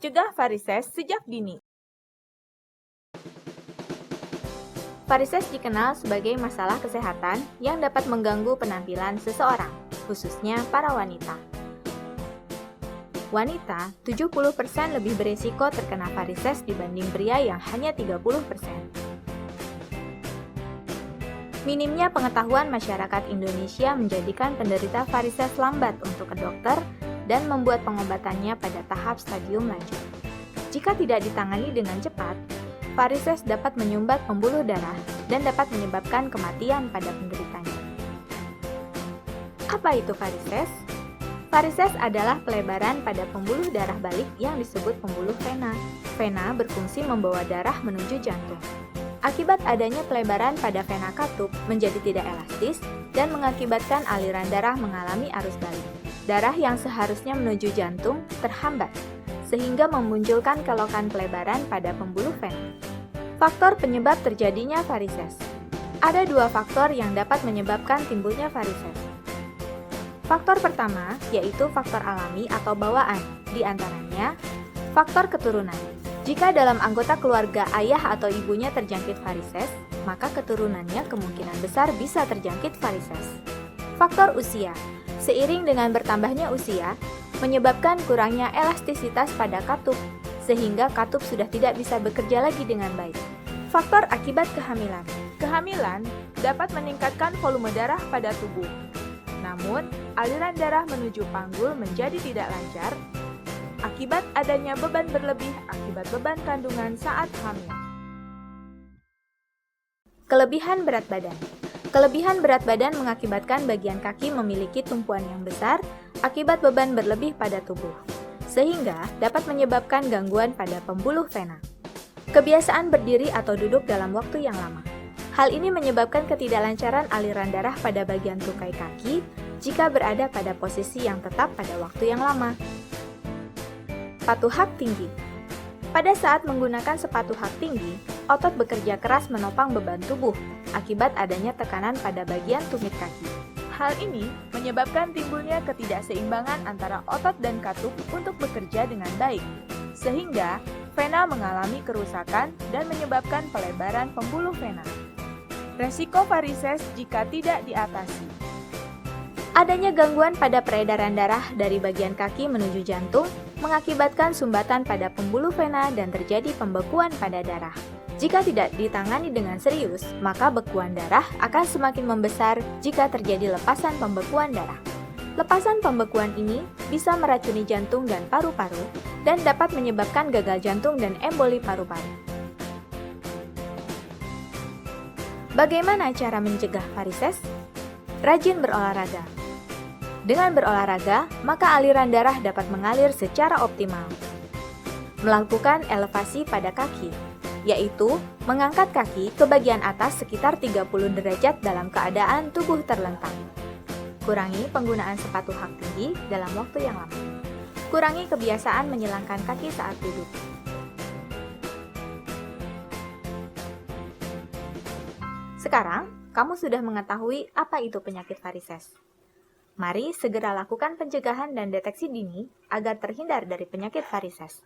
Cegah varises sejak dini. Varises dikenal sebagai masalah kesehatan yang dapat mengganggu penampilan seseorang, khususnya para wanita. Wanita 70% lebih beresiko terkena varises dibanding pria yang hanya 30%. Minimnya pengetahuan masyarakat Indonesia menjadikan penderita varises lambat untuk ke dokter dan membuat pengobatannya pada tahap stadium lanjut. Jika tidak ditangani dengan cepat, varises dapat menyumbat pembuluh darah dan dapat menyebabkan kematian pada penderitanya. Apa itu varises? Varises adalah pelebaran pada pembuluh darah balik yang disebut pembuluh vena. Vena berfungsi membawa darah menuju jantung. Akibat adanya pelebaran pada vena katup menjadi tidak elastis dan mengakibatkan aliran darah mengalami arus balik. Darah yang seharusnya menuju jantung terhambat, sehingga memunculkan kelokan pelebaran pada pembuluh vena. Faktor penyebab terjadinya varises. Ada dua faktor yang dapat menyebabkan timbulnya varises. Faktor pertama yaitu faktor alami atau bawaan, di antaranya faktor keturunan. Jika dalam anggota keluarga ayah atau ibunya terjangkit varises, maka keturunannya kemungkinan besar bisa terjangkit varises. Faktor usia. Seiring dengan bertambahnya usia, menyebabkan kurangnya elastisitas pada katup, sehingga katup sudah tidak bisa bekerja lagi dengan baik. Faktor akibat kehamilan. Kehamilan dapat meningkatkan volume darah pada tubuh. Namun, aliran darah menuju panggul menjadi tidak lancar akibat adanya beban berlebih akibat beban kandungan saat hamil. Kelebihan berat badan. Kelebihan berat badan mengakibatkan bagian kaki memiliki tumpuan yang besar akibat beban berlebih pada tubuh, sehingga dapat menyebabkan gangguan pada pembuluh vena. Kebiasaan berdiri atau duduk dalam waktu yang lama. Hal ini menyebabkan ketidaklancaran aliran darah pada bagian tungkai kaki jika berada pada posisi yang tetap pada waktu yang lama. Sepatu hak tinggi. Pada saat menggunakan sepatu hak tinggi, otot bekerja keras menopang beban tubuh akibat adanya tekanan pada bagian tumit kaki. Hal ini menyebabkan timbulnya ketidakseimbangan antara otot dan katup untuk bekerja dengan baik, sehingga vena mengalami kerusakan dan menyebabkan pelebaran pembuluh vena. Resiko varises jika tidak diatasi. Adanya gangguan pada peredaran darah dari bagian kaki menuju jantung mengakibatkan sumbatan pada pembuluh vena dan terjadi pembekuan pada darah. Jika tidak ditangani dengan serius, maka bekuan darah akan semakin membesar jika terjadi lepasan pembekuan darah. Lepasan pembekuan ini bisa meracuni jantung dan paru-paru dan dapat menyebabkan gagal jantung dan emboli paru-paru. Bagaimana cara mencegah varises? Rajin berolahraga. Dengan berolahraga, maka aliran darah dapat mengalir secara optimal. Melakukan elevasi pada kaki, yaitu mengangkat kaki ke bagian atas sekitar 30 derajat dalam keadaan tubuh terlentang. Kurangi penggunaan sepatu hak tinggi dalam waktu yang lama. Kurangi kebiasaan menyilangkan kaki saat duduk. Sekarang, kamu sudah mengetahui apa itu penyakit varises. Mari segera lakukan pencegahan dan deteksi dini agar terhindar dari penyakit varises.